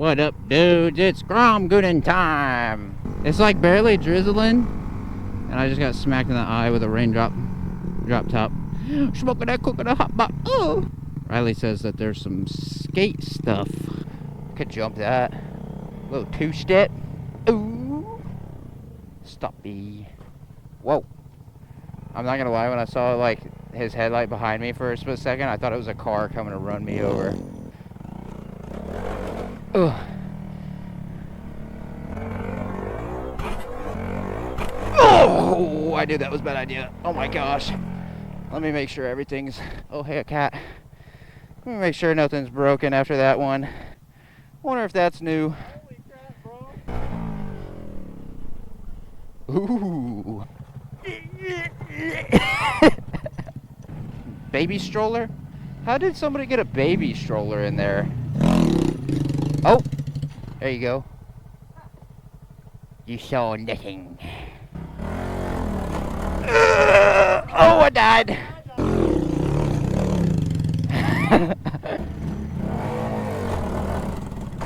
What up, dudes? It's Grom Gooden time. It's like barely drizzling, and I just got smacked in the eye with a raindrop. Drop top. Smoking that coconut hot pot. Oh! Riley says that there's some skate stuff. Could jump that. Little two-step. Ooh. Stoppy. Whoa. I'm not gonna lie, when I saw like his headlight behind me for a split second, I thought it was a car coming to run me over. Ugh. Oh, I knew that was a bad idea. Oh my gosh. Let me make sure everything's... Oh, hey, a cat. Let me make sure nothing's broken after that one. Wonder if that's new. Holy crap, bro. Ooh. Baby stroller? How did somebody get a baby stroller in there? Oh, there you go. You saw nothing. Oh, I died.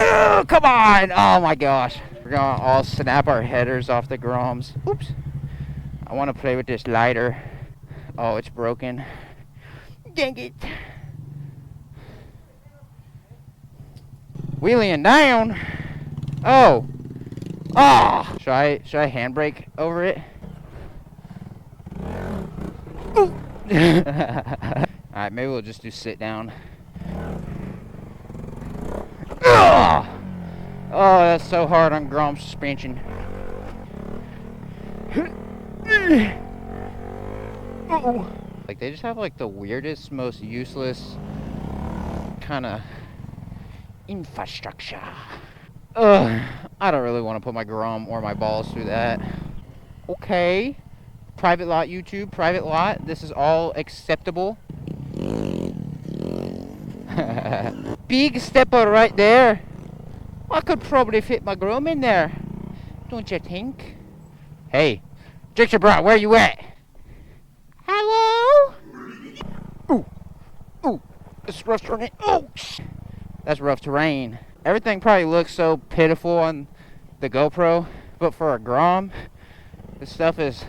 Oh, come on. Oh my gosh. We're gonna all snap our headers off the Groms. Oops. I want to play with this lighter. Oh, it's broken. Dang it. Wheeling down. Oh. Ah. Oh. Should I handbrake over it? Alright, maybe we'll just do sit down. Ugh! Oh, that's so hard on Grom suspension. Oh. Like, they just have like the weirdest, most useless kind of infrastructure. Ugh, I don't really want to put my Grom or my balls through that. Okay. Private lot, YouTube, private lot. This is all acceptable. Big stepper right there. I could probably fit my Grom in there. Don't you think? Hey, Jixer bro, where you at? Hello? Ooh, ooh, it's rough terrain. Oh, that's rough terrain. Everything probably looks so pitiful on the GoPro, but for a Grom, this stuff is...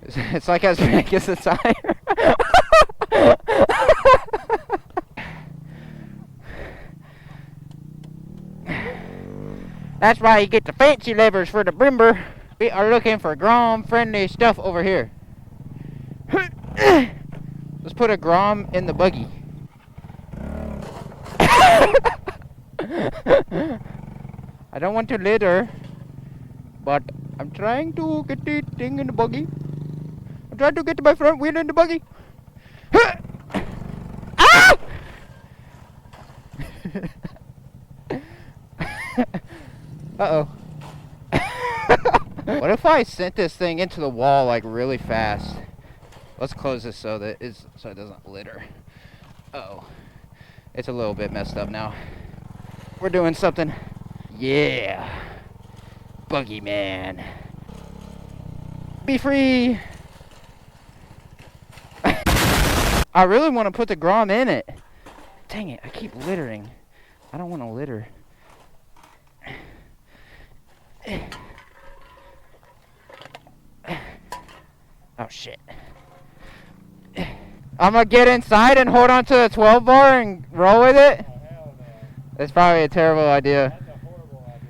It's like as big as a tire. That's why you get the fancy levers for the brimber. We are looking for Grom-friendly stuff over here. Let's put a Grom in the buggy. I don't want to litter, but I'm trying to get the thing in the buggy. I'm trying to get my front wheel in the buggy. Ah! Uh-oh. What if I sent this thing into the wall like really fast? Let's close this so that it doesn't litter. Uh-oh. It's a little bit messed up now. We're doing something. Yeah. Buggy man. Be free. I really want to put the Grom in it. Dang it, I keep littering. I don't want to litter. Oh shit. I'm gonna get inside and hold on to the 12 bar and roll with it? Oh, hell no. That's probably a terrible idea. That's a horrible idea.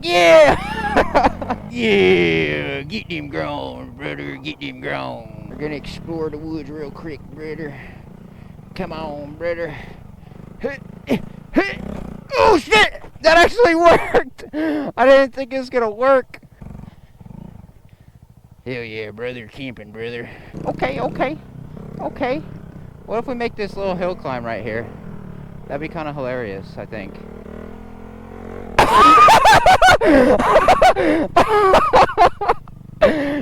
Yeah! Yeah! Get them grown, brother. Get them grown. We're gonna explore the woods real quick, brother. Come on, brother. Oh shit! That actually worked! I didn't think it was gonna work. Hell yeah, brother. Camping, brother. Okay, okay. Okay. What if we make this little hill climb right here? That'd be kind of hilarious, I think.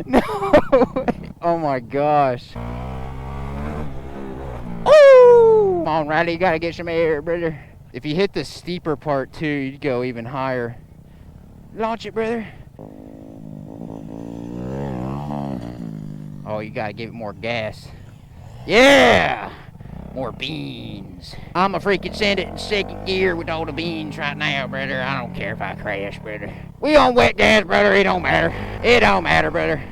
No way. Oh my gosh. Oh! Come on, Riley, you gotta get some air, brother. If you hit the steeper part too, you'd go even higher. Launch it, brother. Oh, you gotta give it more gas. Yeah! More beans. I'ma freaking send it in second gear with all the beans right now, brother. I don't care if I crash, brother. We on wet gas, brother. It don't matter. It don't matter, brother.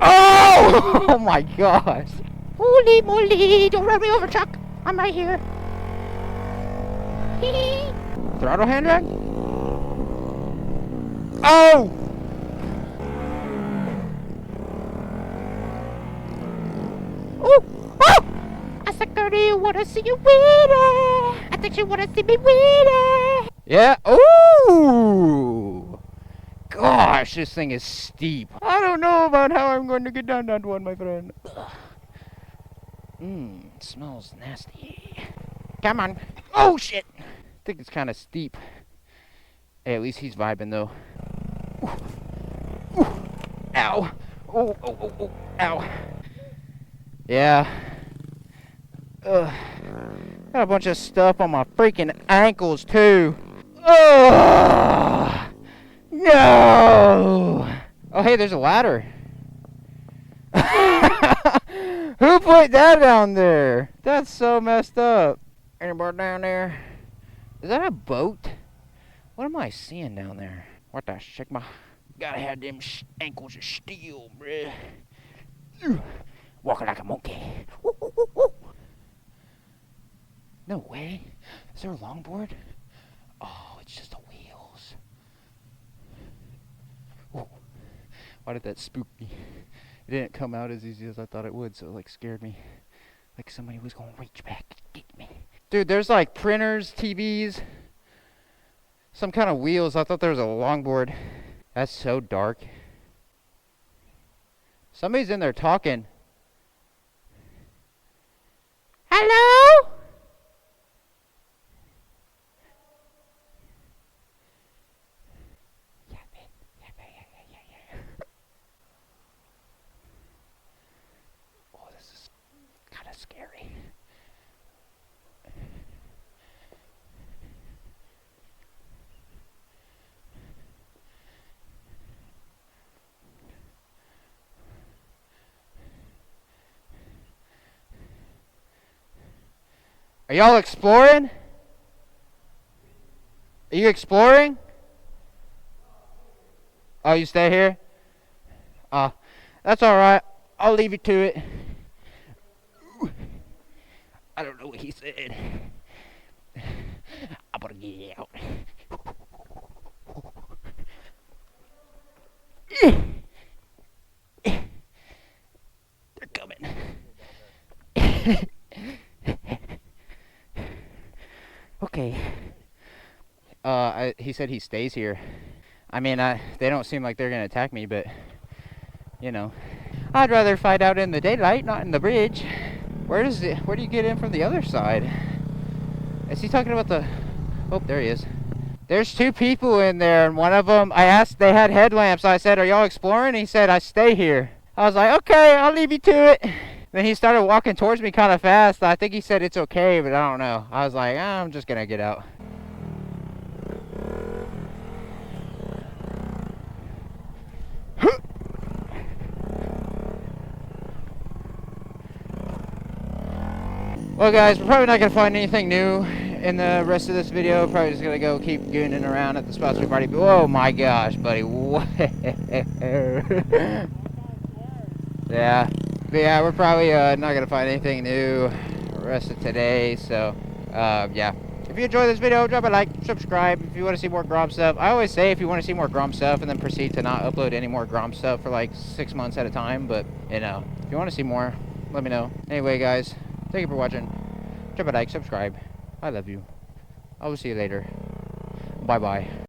Oh! Oh my gosh. Holy moly. Don't run me over, Chuck. I'm right here. Throttle hand drag? Oh! Oh! Oh! I said, girl, do you wanna see you winning? I think you wanna see me winning. Yeah. Ooh! Gosh, this thing is steep. I don't know about how I'm going to get down that one, my friend. It smells nasty. Come on. Oh, shit! I think it's kind of steep. Hey, at least he's vibing, though. Ooh. Ooh. Ow. Oh, oh, oh, oh. Ow. Yeah. Ugh. Got a bunch of stuff on my freaking ankles, too. Ugh. No! Oh, hey, there's a ladder. Who put that down there? That's so messed up. Anybody down there? Is that a boat? What am I seeing down there? What the shit? Gotta have them ankles of steel, bruh. Walking like a monkey. Woo, woo, woo, woo. No way. Is there a longboard? Oh, it's just the wheels. Whoa. Why did that spook me? It didn't come out as easy as I thought it would, so it like scared me. Like somebody was gonna reach back and get me. Dude, there's like printers, TVs, some kind of wheels. I thought there was a longboard. That's so dark. Somebody's in there talking. Hello? Oh, this is kind of scary. Are y'all exploring? Are you exploring? Oh, you stay here? That's alright. I'll leave you to it. I don't know what he said. I'm gonna get out. They're coming. Okay. He said he stays here. I mean, they don't seem like they're gonna attack me, but you know, I'd rather fight out in the daylight, not in the bridge. Where do you get in from the other side? Is he talking about the? Oh, there he is. There's two people in there, and one of them, I asked, they had headlamps. I said, "Are y'all exploring?" He said, "I stay here." I was like, "Okay, I'll leave you to it." Then he started walking towards me kind of fast. I think he said it's okay, but I don't know. I was like, I'm just gonna get out. Well, guys, we're probably not gonna find anything new in the rest of this video. Probably just gonna go keep gooning around at the spots we've already been. Oh my gosh, buddy. Yeah. But yeah, we're probably not gonna find anything new the rest of today. So, yeah. If you enjoyed this video, drop a like, subscribe. If you want to see more Grom stuff, I always say if you want to see more Grom stuff, and then proceed to not upload any more Grom stuff for like 6 months at a time. But you know, if you want to see more, let me know. Anyway, guys, thank you for watching. Drop a like, subscribe. I love you. I will see you later. Bye bye.